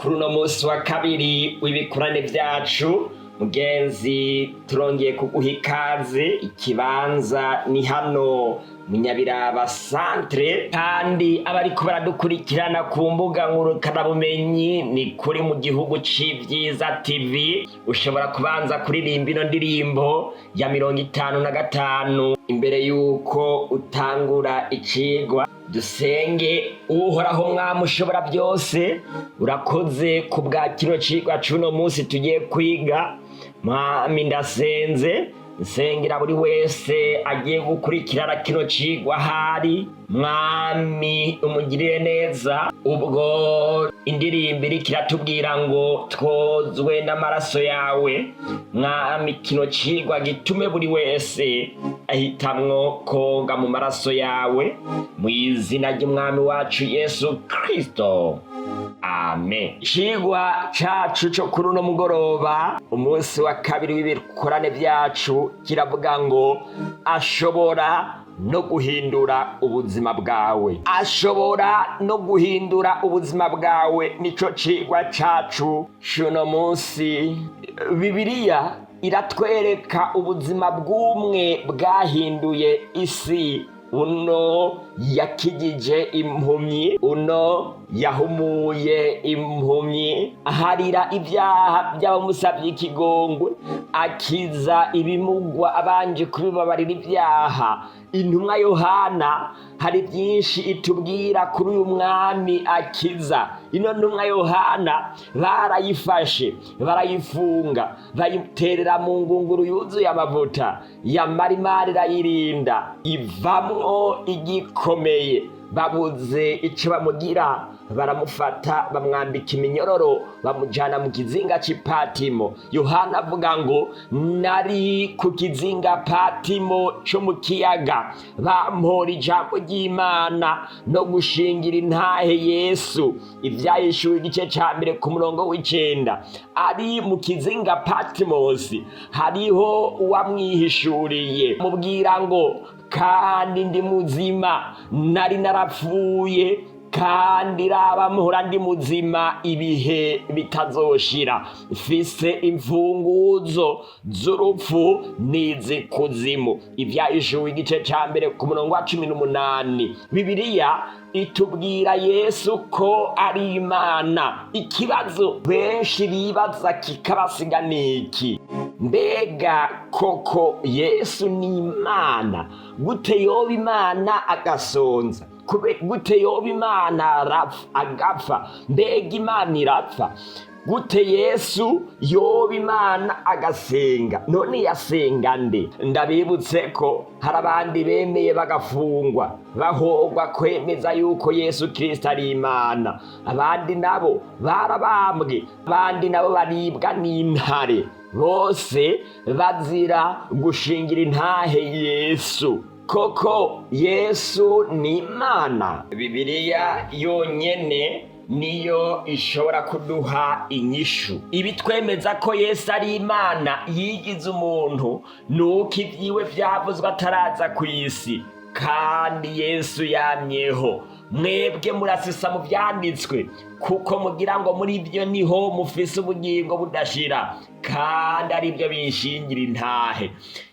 kuri uno munsi wa kabiri w'ibikorane vyacu mugenzi turongeye kuguha ikaze. Ikibanza ni hano mu Nyabiraba Centre, kandi abariko baradukurikirana ku mbuga ngurukanabumenyi ni kuri mu gihugu c'ivyiza TV. Ushobora kubanza kuririmba ino ndirimbo ya 55 imbere yuko utangura icigwa. Dusenge. Uhoraho Mwami ushobora byose, urakoze ku bwa kino cigwa c'uno munsi tugiye kwiga. Mwami ndasenze, nsengera buri wese agiye gukurikirana kino cigwa ahari. Mwami umugirire neza. Ubwo indirimbo iriko iratubwira ngo twozwe n'amaraso yawe, Mwami kino cigwa gitume buri wese ahitamwo koga mu maraso yawe, mu izina ry'umwami wacu Yesu Kristo, amen. Icigwa cacu co kuri uno mugoroba, umunsi wa kabiri w'ibikorane vyacu, kiravuga ngo ashobora no guhindura ubuzima bwawe. Ashobora no guhindura ubuzima bwawe nico cigwa cacu c'uno munsi. Bibiliya iratwereka ubuzima bw'umwe bwahinduye isi. Uno yakijije impumyi, uno yahumuye impumyi, aharira ibyaha by'abamusavye ikigongwe, akiza ibimugwa abanje kubibabarira ibyaha. Intumwa Yohana hari byinshi itubwira kuri uyu mwami akiza. Ino ntumwa Yohana barayifashe, barayifunga, bayiterera mu ngunguru yuzuye amavuta, yamara Imana irayirinda, ivamwo igikomeye. Babuze ico bamugira, baramufata bamwambika iminyororo, bamujana mu kizinga c'Ipatimo. Yohana avuga ngo nari ku kizinga Patimo co mu kiyaga, bampora ijambo ry'Imana no gushingira intahe Yesu. Ivyahishuwe igice ca mbere ku murongo w'9. Ari mu kizinga Patimosi hariho uwamwihishuriye, mubwira ngo kandi ndi muzima, nari narapfuye, kandi raba muhora ndi muzima ibihe bitazoshira, mfise imfunguzo z'urupfu n'izikuzimu. Ivyahishuwe igice ca mbere ku murongo wa 18. Bibiliya itubwira Yesu ko ari Imana. Ikibazo benshi bibaza kikabasiga niki: mbega koko Yesu ni Imana? Gute yoba Imana agasonza? Gute yoba Imana agapfa? Mbega Imana irapfa? Gute Yesu yoba Imana agasenga? None yasenga nde? Ndabibutse ko hari abandi bemeye bagafungwa, bahogwa kwemeza yuko Yesu Kristo ari Imana. Abandi nabo barabambwe, abandi nabo baribwa n'intare, bose bazira gushingira intahe Yesu. Koko Yesu ni Imana? Bibiliya yonyene niyo ishobora kuduha inyishu. Ibitwemeza ko Yesu ari Imana yigize umuntu nuko ivyiwe vyavuzwe ataraza kw'isi, kandi Yesu yamyeho. Mwebwe murasisa mu vyanditswe, kuko mugira ngo muri byo niho mufise ubugingo budashira, kandi ari byo bishingira intahe.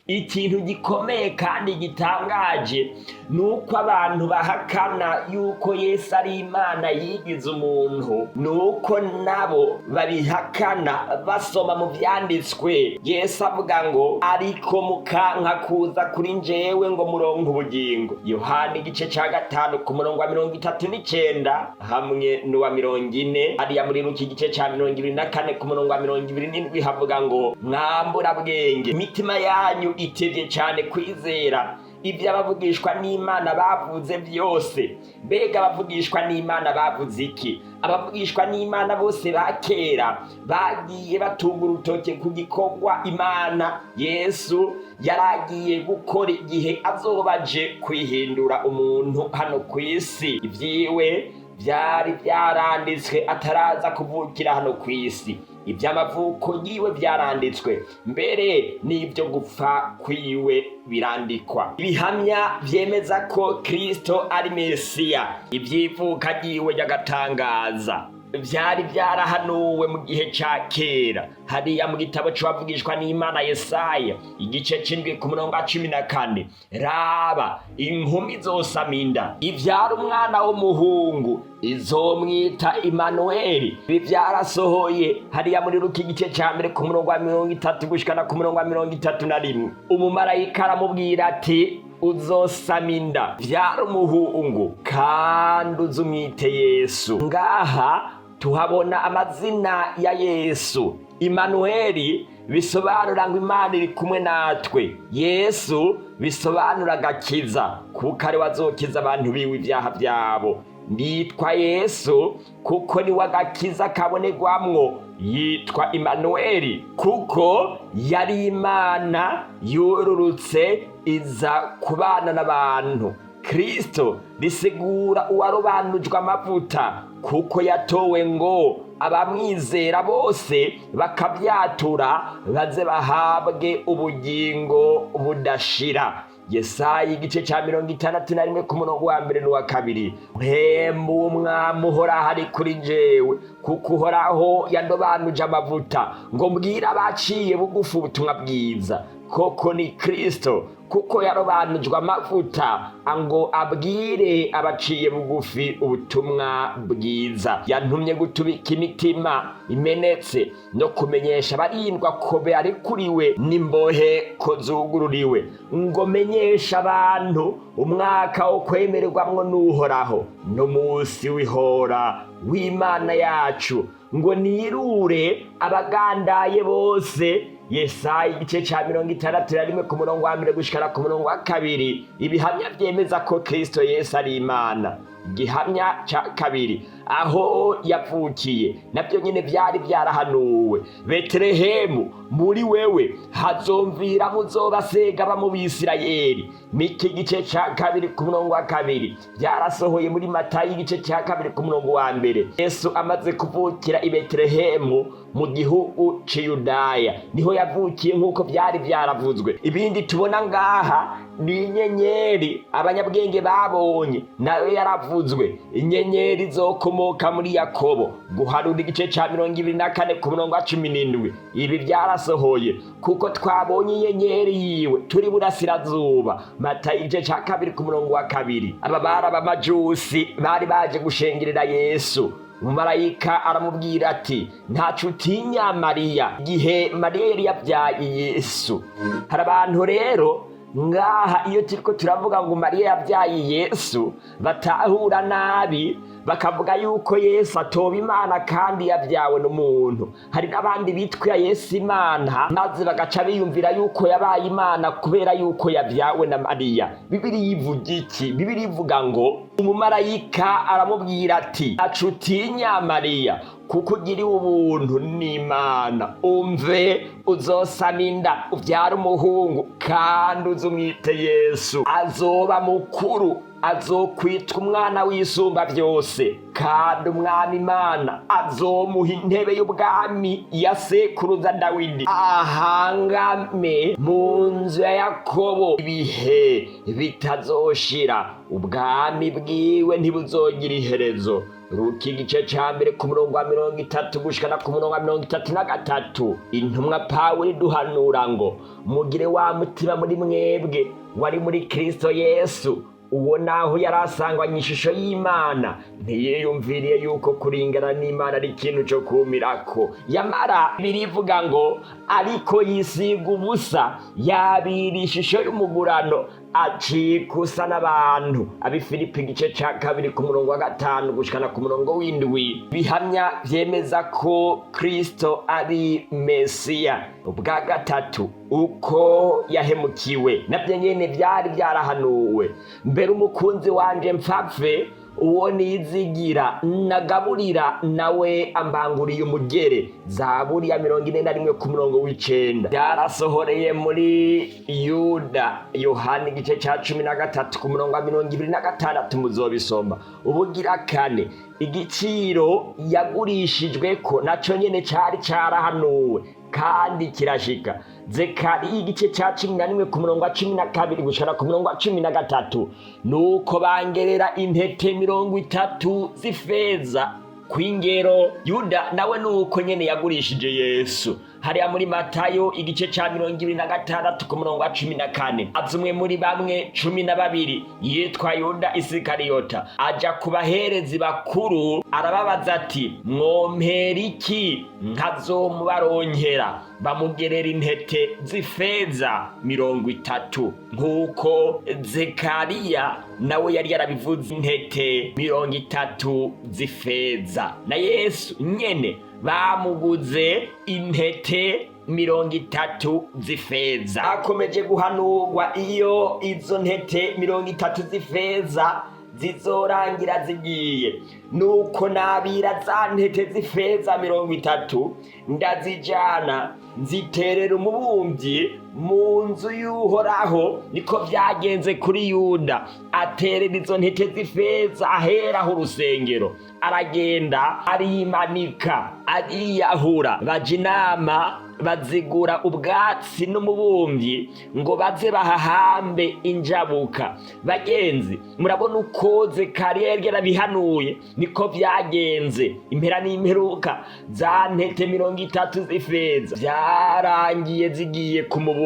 Ikintu gikomeye kandi gitangaje nuko abantu bahakana yuko Yesu ari Imana yigize umuntu, nuko nabo babihakana basoma mu vyanditswe. Yesu avuga ngo ariko mukanka kuza kuri njewe ngo muronke ubugingo. Yohana igice ca 5 ku murongo wa 39 hamwe n'uwa 40. Ariya muri Luka igice ca 24 ku murongo wa 27 havuga ngo mwambura bwenge, imitima yanyu itevye cyane kwizera ibyo abavugishwa n'Imana bavuze byose. Mbega abavugishwa n'Imana bavuze iki? Abavugishwa n'Imana bose bakera bagiye batunga urutoke ku gikorwa Imana Yesu yaragiye gukora igihe azobaje kwihindura umuntu hano kw'isi. Ivyiwe vyari vyaranditswe ataraza kuvukira hano kw'isi. Iby'amavuko yiwe byaranditswe, mbere n'ibyo gupfa kwiwe birandikwa. Ibihamya vyemeza ko Kristo ari Mesiya. Ivyivuka ryiwe ry'agatangaza. vyari vyarahanuwe mu gihe ca kera hariya mu gitabo c'uwavugishwa n'Imana Yesaya igice c'indwi ku murongo wa 14. Raba, inkumi izosama inda ivyara umwana w'umuhungu izomwita Imanueli. Ibi vyarasohoye hariya muri Luka igice ca mbere ku murongo wa 30 gushikana ku murongo wa 31. Umumarayika aramubwira ati uzosama inda vyara umuhungu kandi uzumwite Yesu. Ngaha tuhabona amazina ya Yesu. Imanueli bisobanura ngo Imana iri kumwe natwe. Yesu bisobanura agakiza, kuko ari wazokiza abantu biwe ivyaha vyabo. Nitwa Yesu kuko ni wagakiza kabonerwamwo. Yitwa Imanueli kuko yari Imana yororutse iza kubana n'abantu. Kristo risigura uwarobanujwe amavuta kuko yatowe ngo abamwizera bose bakavyatura baze bahabwe ubugingo budashira. Yesaya igice ca 61 ku murongo wa 1 n'uwa 2. Mpemu w'Umwami uhoraho ari kuri jewe, kuko uhoraho yandobanuje amavuta ngo mbwire abaciye bugufi ubutumwa bwiza. Koko ni Kristo kuko yarobanujwe amavuta ngo abwire abaciye bugufi ubutumwa bwiza. Yantumye gutubika imitima imenetse no kumenyesha abarindwa ko barekuriwe n'imbohe ko zugururiwe, ngo menyesha abantu umwaka wo kwemererwamwo n'Uhoraho n'umunsi w'ihora w'Imana yacu, ngo nirure abagandaye bose. Yesaya igice ca 61 ku murongo wa 1 gushikana ku murongo wa 2. Ibihamya vyemeza ko Kristo Yesu ari Imana. Igihamya ca kabiri, aho yavukiye navyo nyene vyari vyarahanuwe. Betelehemu, muri wewe hazomvira muzobasega ba mu Bisirayeli. Mika igice ca 2 ku murongo wa 2 vyarasohoye muri Matayo igice ca 2 ku murongo wa 1. Yesu amaze kuvukira i Betelehemu mu gihugu c'Yudaya niho yavukiye nk'uko vyari vyaravuzwe. Ibindi tubona ngaha ni inyenyeri abanyabwenge babonye, nayo yaravuzwe. Inyenyeri zokomoka muri Yakobo, guharura igice ca 24 ku murongo wa 17. Ibi vyarasohoye kuko twabonye inyenyeri yiwe turi burasirazuba. Matayo igice ca 2 ku murongo wa 2. Aba bari abamajusi bari baje gushengerera Yesu. Umumarayika aramubwira ati ntaco utinya Mariya, igihe Mariya yari yavyaye Yesu. Hari abantu rero ngaha iyo turiko turavuga ngo Mariya yavyaye Yesu batahura nabi, bakavuga yuko Yesu atoba Imana kandi yavyawe n'umuntu. Hari n'abandi bitwa Yesu Imana maze bagaca biyumvira yuko yabaye Imana kubera yuko yavyawe na Mariya. Bibiliya ivuga iki? Bibiliya ivuga ngo umumarayika aramubwira ati ntaco utinya Mariya, kuko ugiriwe ubuntu n'Imana. Umve, uzosama inda uvyara umuhungu kandi uzumwite Yesu. Azoba mukuru, azokwitwa umwana w'isumba vyose, kandi Umwami Imana azomuha intebe y'ubwami ya sekuruza Dawidi, ahangame mu nzu ya Yakobo ibihe bitazoshira. Ubwami bwiwe ntibuzogira iherezo. Luka igice ca 1 ku murongo wa 30 gushikana ku murongo wa 33. Intumwa Pawulo iduhanura ngo mugire wa mutima muri mwebwe wari muri Kristo Yesu, uwo naho yarasangwanye ishusho y'Imana ntiyiyumviriye yuko kuringana n'Imana ari ikintu cyo kumirako. Yamara birivuga ngo ariko yisiga ubusa, yabira ishusho y'umugurano, acikusa n'abantu. Abifilipi igice ca 2 ku murongo wa 5 gushikana ku murongo w'7. Bihamya vyemeza ko Kristo ari Mesiya. Ubwa gatatu, uko yahemukiwe navyo nyene vyari vyarahanuwe. Mbere umukunzi wanje mpfapfe, uwo nizigira nagaburira nawe ambanguriye umugere. Zaburi ya 41 ku murongo w'9. Byarasohoreye muri Yuda, Yohana igice ca 13 ku murongo wa 26 muzobisoma. Ubugira kane, igiciro yagurishijweko naco nyene cari carahanuwe kandi kirashika. Zekariya igice ca 11 ku murongo wa 12 gushara ku murongo wa 13. Nuko bangerera intete 30 z'ifeza kw'ingero. Yuda nawe nuko nyene yagurishije Yesu. Hariya muri Matayo igice ca 26 ku murongo wa 14, azumwe muri bamwe 12 yitwa Yuda Isikariyota aja ku baherezi bakuru arababaza ati, mwompera iki nkazomubaronkera? Bamugerera intete z'ifeza 30, nk'uko Zekariya nawe yari yarabivuze, intete 30 z'ifeza. Na Yesu nyene bamuguze intete 30 z'ifeza. Akomeje guhanurwa iyo izo ntete 30 z'ifeza zizorangira zigiye, nuko nabira za ntete z'ifeza 30 ndazijana nziterera umubumvyi mu nzu y'Uhoraho. Niko vyagenze kuri Yuda, aterera izo ntete z'ifeza aheraho urusengero, aragenda arimanika, ariyahura. Baja inama bazigura ubwatsi n'umubumvyi ngo baze bahahambe injabuka. Bagenzi, murabona uko Zekariya yari yarabihanuye, niko vyagenze. Impera n'imperuka za ntete 30 z'ifeza vyarangiye zigiye ku mubumvyi.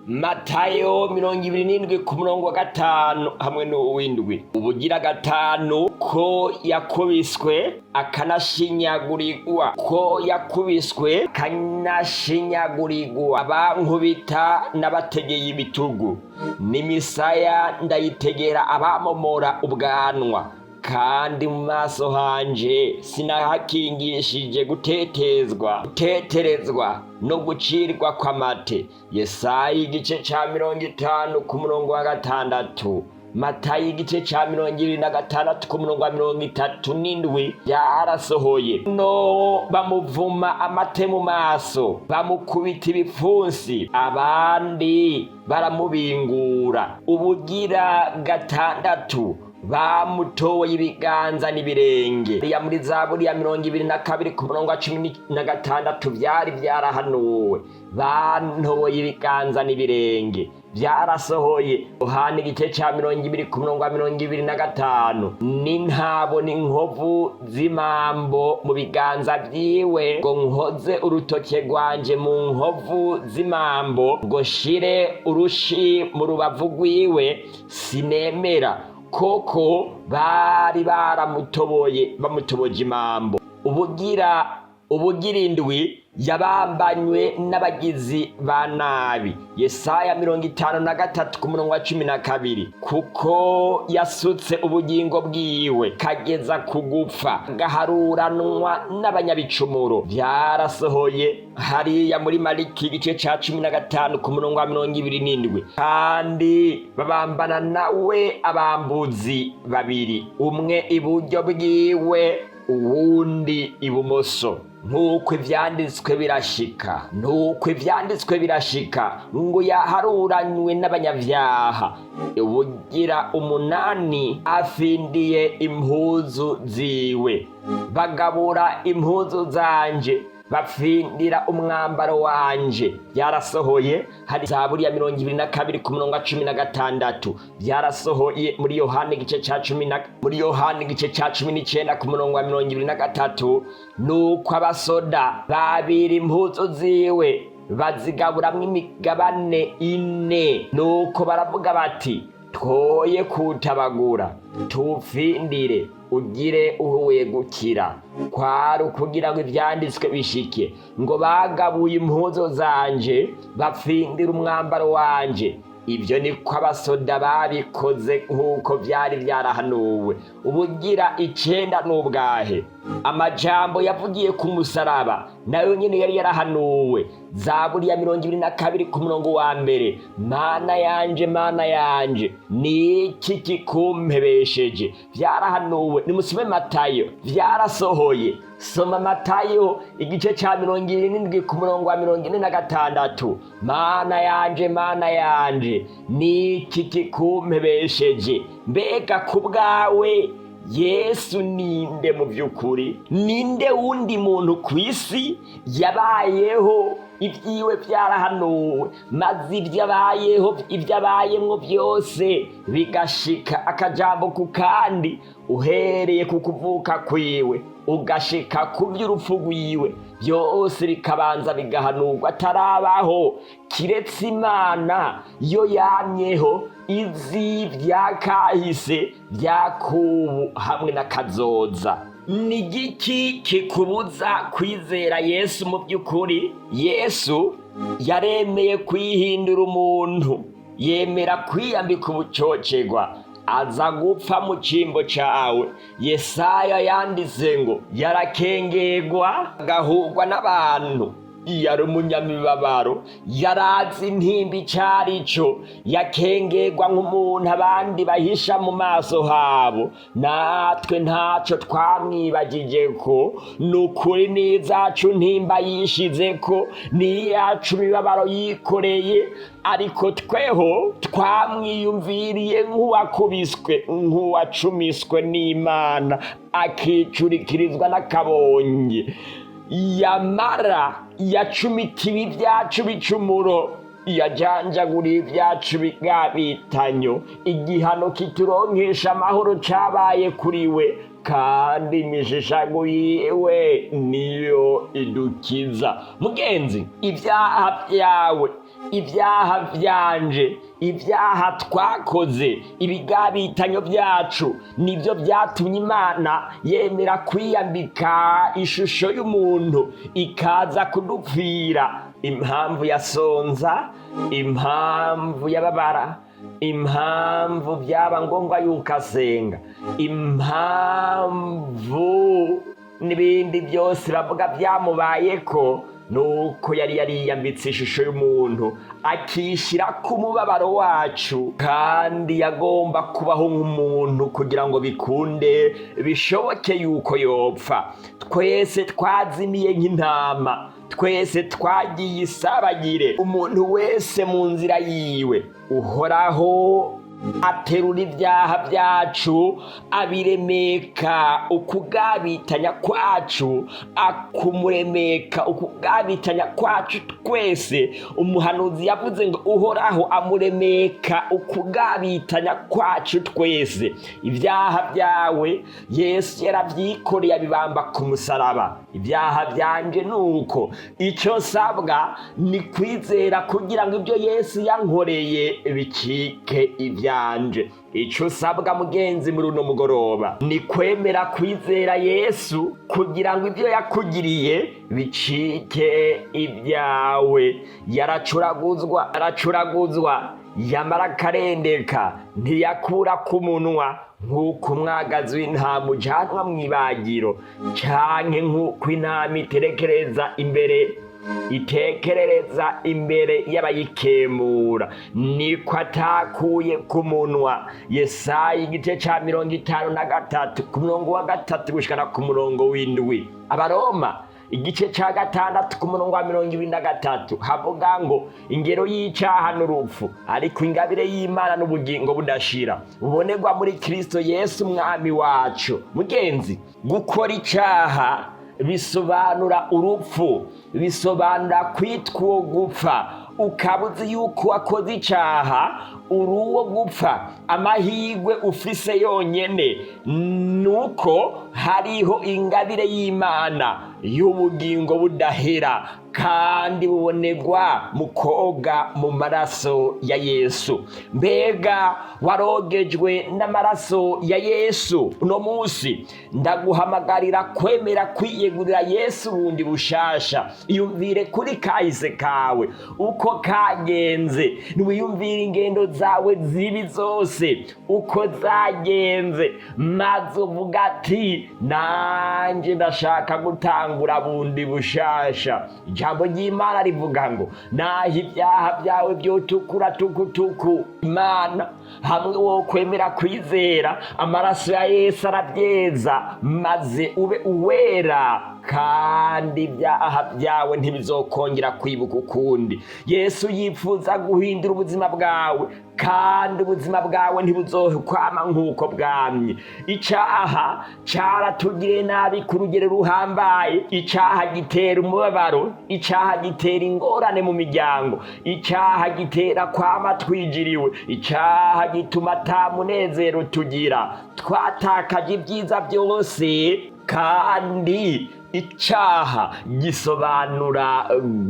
Matayo 27 ku murongo wa 5 hamwe n'uw'indwi. Ubugira 5 ko yakubiswe akanashinyagurirwa, ko yakubiswe kanashinyagurirwa, abankubita n'abategeye ibitugu, n'imisaya ndayitegera abamomora ubwanwa, kandi mu maso hanje sinahakingishije guteterezwa no gucirwa kw'amate. Yesaya igice ca 50 ku murongo wa 6, Matayo igice ca 26 ku murongo wa 37 yarasohoye. No bamuvuma amate mu maso, bamukubita ibipfunsi, abandi baramubingura. Ubugira 6 bamutoye ibiganza n'ibirenge. Ya muri Zaburi ya 22 ku murongo wa 16 vyari vyarahanuwe, bantoye ibiganza n'ibirenge, vyarasohoye. Yohana igice ca 20 ku murongo wa 25, n'intabo n'inkovu z'imambo mu biganza vyiwe, ngo nkoze urutoke rwanje mu nkovu z'imambo, ngo shire urushi mu rubavu rwiwe, sinemera. Koko bari bamutoboje imambo. Ubugira 7 yabambanywe n'abagizi ba nabi. Yesaya 53 ku murongo wa 12, kuko yasutse ubugingo bwiwe kageza kugupfa, gaharuranwa n'abanyabicumuro. Vyarasohoye hariya muri Maliki igice ca 15 ku murongo wa 27, kandi babambana nawe abambuzi 2, umwe iburyo bwiwe uwundi ibumoso. Nuko ivyanditswe birashika, ngo yaharuranywe n'abanyavyaha. Ubugira 8 afindiye impuzu ziwe, bagabura impuzu zanje, bafindira umwambaro wanje. Byarasohoye hari Zaburi ya 22 ku murongo wa 16, byarasohoye muri Yohana igice ca 19 ku murongo wa 23. Nuko abasoda babira impuzu ziwe, bazigaburamwo imigabane 4. Nuko baravuga bati, twoye kutabagura, tufindire ugire uhuye gukira. Kwari ukugira ngo ivyanditswe bishike, ngo bagabuye impuzu zanje, bafindira umwambaro wanje. Ibyo niko abasoda babikoze nk'uko vyari vyarahanuwe. Ubugira 9 n'ubwahe, amajambo yavugiye ku musaraba nayo nyene yari yarahanuwe. Zaburi ya 22 ku murongo wa 1, Mana yanje niki kikumpebesheje. Vyarahanuwe. Nimusome Matayo, vyarasohoye. Soma Matayo igice ca 27 ku murongo wa 46, Mana yanje niki kikumpebesheje. Mbega kubwawe Yesu ninde mu vy'ukuri? Ninde wundi muntu kw'isi yabayeho ivyiwe vyarahanuwe, maze ivyabayemwo vyose bigashika akajambo ku kandi, uhereye ku kuvuka kwiwe ugashika ku by'urupfu rwiwe, byose bikabanza bigahanurwa atarabaho, kiretse Imana yo yamyeho izi byakahise byakubu hamwe n'akazoza. Ni igiki kikubuza kwizera Yesu mu by'ukuri? Yesu yaremeye kwihindura umuntu, yemera kwiyambika ubucocegwa, aza gupfa mu cyimbo cyawe. Yesaya yanditse ngo yarakengegwa agahugwa n'abantu, yari umunyamibabaro, yarazi intimba icari cyo, yakengegwa nk'umuntu abandi bahisha mu maso habo. Natwe ntaco twamwibagije ko, nukuri n'izacu ntimba yishize ko, n'iyacu mibabaro yikoreye, ariko tweho twamwiyumviriye nk'uwakubiswe, nk'uwacumiswe n'Imana, akicurikirizwa n'akabonge. Yamara yacumitiwe ibyacu bicumuro, yajanjaguriye ibyacu bigabitanyo, igihano kituronkesha amahoro cabaye kuri we, kandi imishishago yiwe niyo idukiza. Mugenzi, ibyaha byawe, ibyaha byanje, ibyaha twakoze, ibigabitanyo byacu nibyo byatumye Imana yemera kwiyambika ishusho y'umuntu, ikaza kudupfira. Impamvu yasonza, impamvu yababara, impamvu byaba ngombwa yuko asenga, impamvu n'ibindi byose bavuga byamubayeko, nuko yari yariyambitse ishusho y'umuntu, akishyira ku mubabaro wacu, kandi yagomba kubaho nk'umuntu kugira ngo bikunde bishoboke yuko yopfa. Twese twazimiye nk'intama, twese twagiye isabagire, umuntu wese mu nzira yiwe. Uhoraho aterura ibyaha byacu, abiremeka ukugabitanya kwacu, akumuremeka ukugabitanya kwacu twese. Umuhanuzi yavuze ngo Uhoraho amuremeka ukugabitanya kwacu twese. Ibyaha byawe Yesu yaravyikoreye abibamba ku musaraba. Ibyaha byanje nuko icyo nsabwa ni kwizera kugira ngo ibyo Yesu yankoreye bicike ibyanje. Icyo usabwa mugenzi muri uno mugoroba ni kwemera kwizera Yesu kugira ngo ibyo yakugiriye bicike ibyawe. Yaracuraguzwa yamara akarendeka, ntiyakura ku munwa nk'uko umwagazi w'intama ujanwa mu ibagiro, canke nk'uko intama itekerereza imbere y'abayikemura, niko atakuye ku munwa. Yesaya igice ca 53 ku murongo wa 3 gushikana ku murongo w'7. Abaroma igice ca 6 ku murongo wa 23 havuga ngo ingero y'icyaha n'urupfu, ariko ingabire y'Imana n'ubugingo budashira bubonerwa muri Kristo Yesu umwami wacu. Mugenzi, gukora icyaha bisobanura urupfu, bisobanura kwitwa uwo gupfa. Ukabuzi yuko wakoze icyaha uri uwo gupfa. Amahirwe ufise yonyene nuko hariho ingabire y'Imana y'ubugingo budahera, kandi bubonerwa mu koga mu maraso ya Yesu. Mbega warogejwe n'amaraso ya Yesu? Uno munsi ndaguhamagarira kwemera kwiyegurira Yesu bundi bushasha. Iyumvire kuri kahise kawe uko kagenze, niwiyumvire ingendo zawe zibi zose uko zagenze, maze uvuga ati nanje ndashaka gutangura bundi bushasha. Ijambo ry'Imana rivuga ngo naho ibyaha byawe byotukura tukutuku, Imana hamwe wo kwemera kwizera amaraso ya Yesu arabyeza, maze ube uwera, kandi ibyaha byawe ntibizokongera kwibuka ukundi. Yesu yifuza guhindura ubuzima bwawe, kandi ubuzima bwawe ntibuzokwama nk'uko bwamye. Icyaha caratugiriye nabi ku rugero ruhambaye. Icyaha gitera umubabaro, icyaha gitera ingorane mu miryango, icyaha gitera kwama twijiriwe, icyaha gituma ata munezero tugira, twatakaje ibyiza byose kandi icaha gisobanura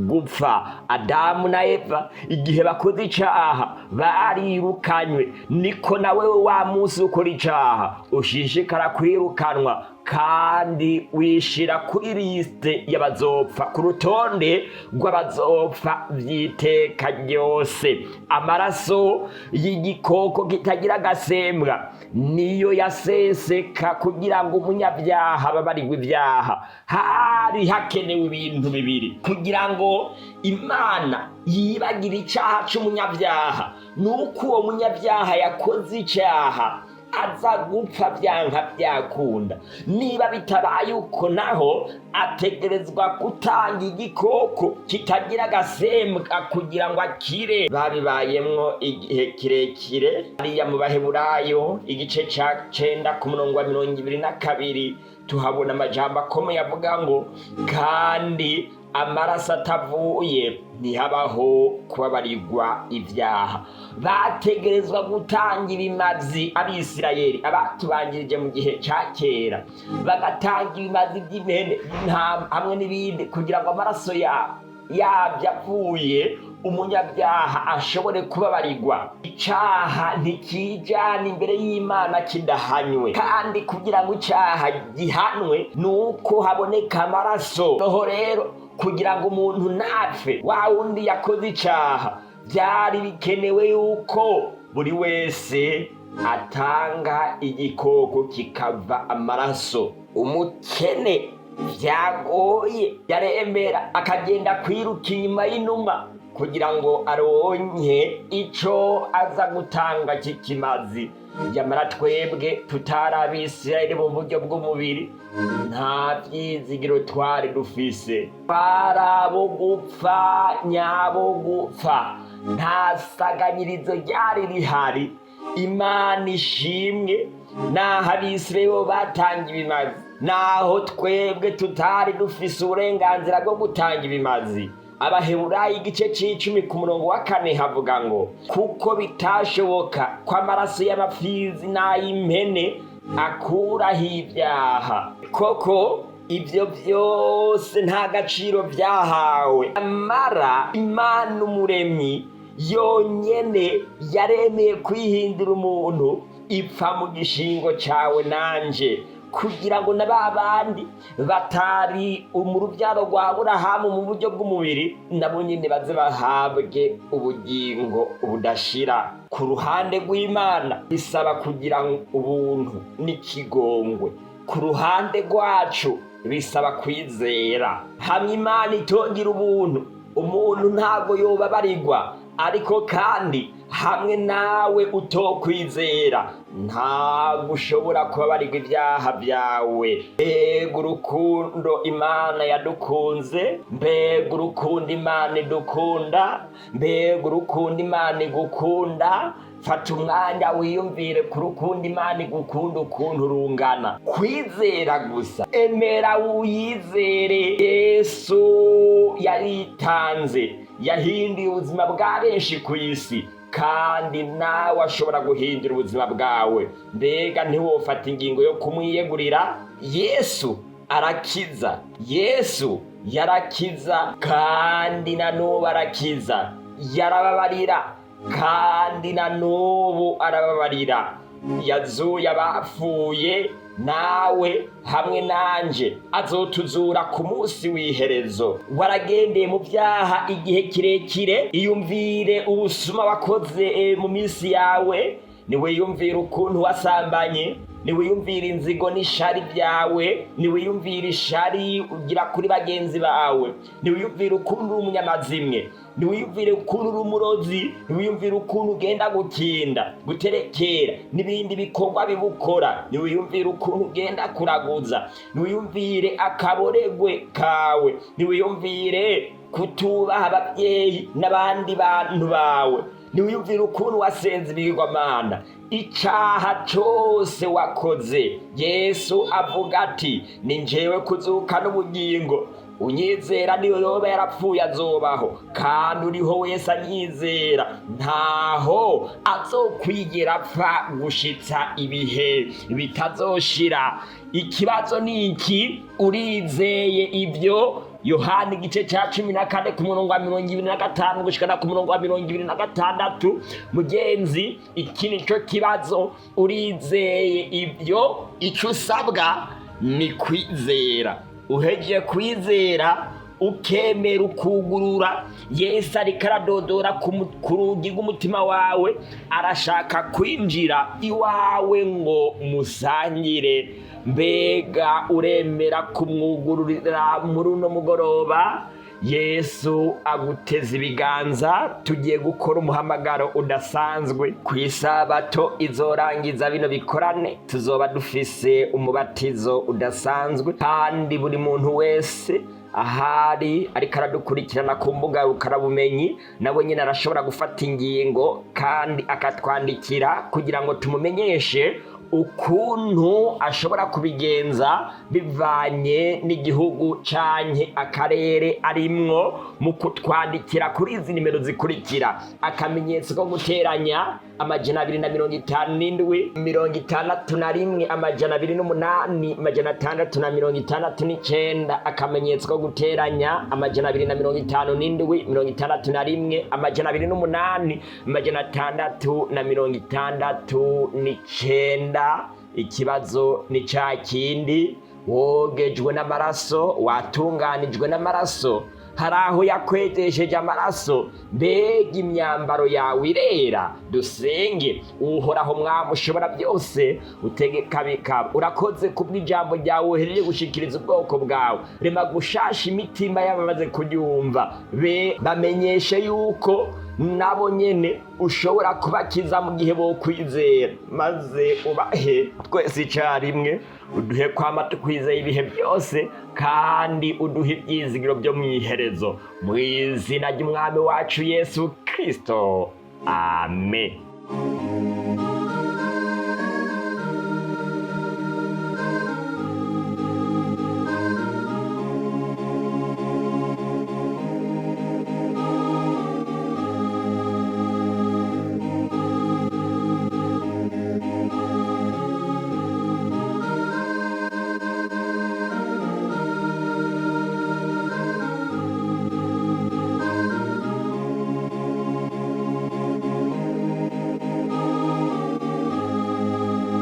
gupfa. Adamu na Eva igihe bakoze icaha barirukanywe, niko nawe wa munsi ukora icaha ushishikara kwirukanwa kandi wishira kuri liste y'abazopfa, ku rutonde rw'abazopfa vy'iteka ryose. Amaraso y'igikoko kitagira agasembwa niyo yaseseka kugira ngo umunyabyaha babarirwe ibyaha. Hari hakenewe ibintu bibiri kugira ngo Imana yibagire icaha c'umunyabyaha. Nuko uwo munyabyaha yakoze icaha aza gupfa vyanka vyakunda. Niba bitabaye uko naho ategerezwa gutanga igikoko kitagira agasembwa kugira ngo akire. Babibayemwo igihe kirekire. Hariya mu Baheburayo igice ca 9 ku murongo wa 22 tuhabona amajambo akomeye avuga ngo kandi amaraso atavuye ntihabaho kubabarirwa ivyaha. Bategerezwa gutanga ibimazi. Abisirayeli abatubanjirije mu gihe ca kera bagatanga ibimazi vy'impene, intama hamwe n'ibindi kugira ngo amaraso yavyo avuye umunyabyaha ashobore kubabarirwa. Icaha ntikijana imbere y'Imana kidahanywe, kandi kugira ngo icaha gihanwe nuko haboneka amaraso. Noho rero kugira ngo umuntu napfe wa wundi yakoze icaha, vyari bikenewe yuko buri wese atanga igikoko kikava amaraso. Umukene vyagoye yaremera akagenda kwiruka inyuma y'inuma kugira ngo aronke ico aza gutanga kikimazi. Nyamara twebwe tutari Abisirayeli mu buryo bw'umubiri, nta vyizigiro twari dufise, barabo gupfa nyabo gupfa, nta saganyirizo ryari rihari. Imana ishimwe naho Abisirayeli bo batanga ibimazi, naho twebwe tutari dufise uburenganzira bwo gutanga ibimazi. Abaheburayo igice c'10 ku murongo wa 4 havuga ngo kuko bitashoboka ko amaraso y'amapfizi n'ay'impene akuraho ivyaha. Koko ivyo vyose nta gaciro vyahawe, amara Imana umuremyi yonyene yaremeye kwihindura umuntu ipfa mu gishingo cawe nanje, kugira ngo na babandi batari mu rubyaro rwa Aburahamu mu buryo bw'umubiri nabo nyene baze bahabwe ubugingo budashira. Ku ruhande rw'Imana bisaba kugira ubuntu n'ikigongwe, ku ruhande rwacu bisaba kwizera. Hamwe Imana itongira ubuntu, umuntu ntago yobabarirwa, ariko kandi hamwe nawe utokwizera ntabwo ushobora kubabarirwa ibyaha byawe. Mbega urukundo Imana yadukunze, mbega urukundo Imana idukunda, mbega urukundo Imana igukunda. Fata umwanya wiyumvire ku rukundo Imana igukunda ukuntu rungana. Kwizera gusa, emera uyizere. Yesu yaritanze, yahinduye ubuzima bwa benshi ku isi, kandi nawe ashobora guhindura ubuzima bwawe. Mbega ntiwofata ingingo yo kumwiyegurira? Yesu arakiza, Yesu yarakiza, kandi na n'ubu arakiza. Yarababarira, kandi na n'ubu arababarira. Yazuye abapfuye, nawe hamwe nanje azotuzura ku munsi w'iherezo. Waragendeye mu byaha igihe kirekire, iyumvire ubusuma wakoze mu minsi yawe, niwiyumvire ukuntu wasambanye, niwiyumvire inzigo n'ishari byawe, niwiyumvire ishari ugira kuri bagenzi bawe, niwiyumvire ukuntu uri umunyamazimwe, niwiyumvire ukuntu uri umurozi, niwiyumvire ukuntu ugenda gukinda, guterekera n'ibindi bikorwa bibukora, niwiyumvire ukuntu ugenda kuraguza, niwiyumvire akaboregwe kawe, niwiyumvire kutubaha ababyeyi n'abandi bantu bawe, niwiyumvire ukuntu wasenze ibigirwamana. Icaha cose wakoze, Yesu avuga ati ni njyewe kuzuka n'ubugingo, unyizera niyo yoba yarapfuye azobaho, kandi uriho wese anyizera ntaho azokwigera apfa gushitsa ibihe bitazoshira. Ikibazo ni iki? Urizeye ibyo? Yohana igice ca 14 ku murongo wa 25 gushikana ku murongo wa 26. Mugenzi, iki nico kibazo. Urizeye ibyo? Ico usabwa ni kwizera. Uhejeje kwizera ukemera ukugurura, Yesu ariko aradodora ku rugi rw'umutima wawe, arashaka kwinjira iwawe ngo musangire. Mbega uremera kumwugururira muri uno mugoroba? Yesu aguteza ibiganza. Tugiye gukora umuhamagaro udasanzwe ku isabato izorangiza bino bikorane. Tuzoba dufise umubatizo udasanzwe, kandi buri muntu wese ahari ariko aradukurikirana ku mbuga ngurukanabumenyi nawe nyine arashobora gufata ingingo kandi akatwandikira kugira ngo tumumenyeshe ukuntu ashobora kubigenza bivanye n'igihugu canke akarere arimwo, mu kutwandikira kuri izi nimero zikurikira: akamenyetso ko guteranya 257 61 208 669, akamenyetso ko guteranya 257 61 208 669. Ikibazo ni ca kindi: wogejwe n'amaraso, watunganijwe n'amaraso, hari aho yakwetesheje amaraso, mbega imyambaro yawe irera? Dusenge. Uhoraho Mwami ushobora byose, utegeka bikaba. Urakoze kubw'ijambo ryawe uhereje gushikiriza ubwoko bwawe. Rema gushasha imitima y'abamaze kuryumva, bamenyeshe yuko nabo nyene ushobora kubakiza mu gihe bo kwizera, maze ubahe twese icarimwe. Uduhe kwama tukwizeye ibihe byose, kandi uduhe ibyizigiro byo mwiherezo, mu izina ry'umwami wacu Yesu Kristo, amen.